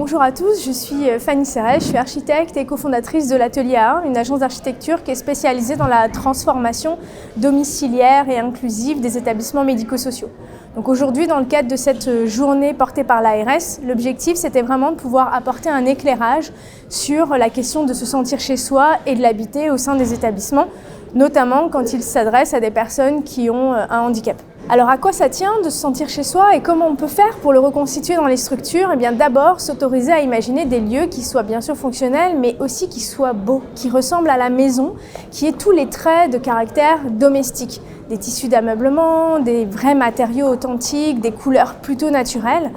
Bonjour à tous, je suis Fanny Serret, je suis architecte et cofondatrice de l'Atelier A1, une agence d'architecture qui est spécialisée dans la transformation domiciliaire et inclusive des établissements médico-sociaux. Donc aujourd'hui, dans le cadre de cette journée portée par l'ARS, l'objectif c'était vraiment de pouvoir apporter un éclairage sur la question de se sentir chez soi et de l'habiter au sein des établissements, notamment quand il s'adresse à des personnes qui ont un handicap. Alors à quoi ça tient de se sentir chez soi et comment on peut faire pour le reconstituer dans les structures? Eh bien d'abord s'autoriser à imaginer des lieux qui soient bien sûr fonctionnels mais aussi qui soient beaux, qui ressemblent à la maison, qui aient tous les traits de caractère domestique. Des tissus d'ameublement, des vrais matériaux authentiques, des couleurs plutôt naturelles.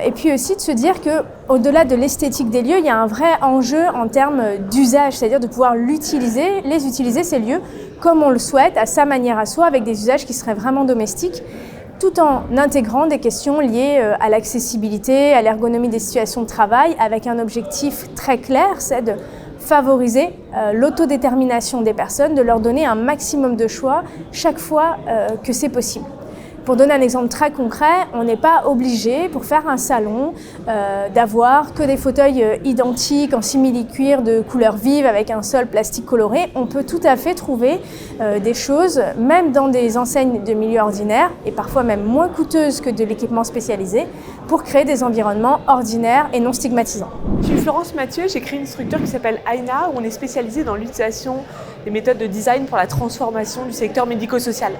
Et puis aussi de se dire qu'au-delà de l'esthétique des lieux, il y a un vrai enjeu en termes d'usage, c'est-à-dire de pouvoir les utiliser ces lieux comme on le souhaite, à sa manière à soi, avec des usages qui seraient vraiment domestiques, tout en intégrant des questions liées à l'accessibilité, à l'ergonomie des situations de travail, avec un objectif très clair, c'est de favoriser l'autodétermination des personnes, de leur donner un maximum de choix chaque fois que c'est possible. Pour donner un exemple très concret, on n'est pas obligé, pour faire un salon, d'avoir que des fauteuils identiques en simili-cuir de couleur vive avec un sol plastique coloré. On peut tout à fait trouver des choses, même dans des enseignes de milieu ordinaire, et parfois même moins coûteuses que de l'équipement spécialisé, pour créer des environnements ordinaires et non stigmatisants. Je suis Florence Mathieu, j'ai créé une structure qui s'appelle AINA, où on est spécialisé dans l'utilisation des méthodes de design pour la transformation du secteur médico-social.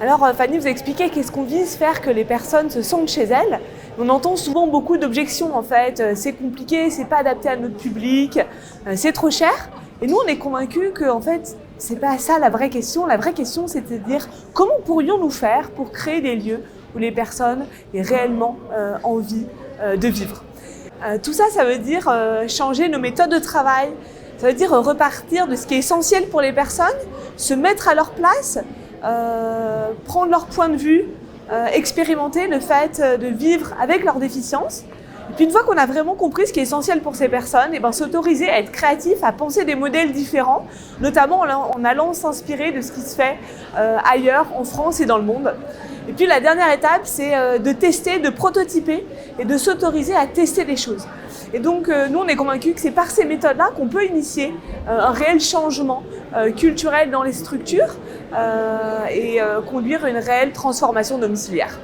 Alors Fanny vous a expliqué qu'est-ce qu'on vise faire que les personnes se sentent chez elles. On entend souvent beaucoup d'objections en fait, c'est compliqué, c'est pas adapté à notre public, c'est trop cher. Et nous on est convaincus que en fait c'est pas ça la vraie question. La vraie question c'est de dire comment pourrions-nous faire pour créer des lieux où les personnes aient réellement envie de vivre. Tout ça, ça veut dire changer nos méthodes de travail, ça veut dire repartir de ce qui est essentiel pour les personnes, se mettre à leur place, prendre leur point de vue, expérimenter le fait de vivre avec leurs déficiences. Et puis une fois qu'on a vraiment compris ce qui est essentiel pour ces personnes, et ben s'autoriser à être créatif, à penser des modèles différents, notamment en allant s'inspirer de ce qui se fait ailleurs, en France et dans le monde. Et puis la dernière étape, c'est de tester, de prototyper et de s'autoriser à tester des choses. Et donc nous on est convaincus que c'est par ces méthodes-là qu'on peut initier un réel changement culturel dans les structures et conduire une réelle transformation domiciliaire.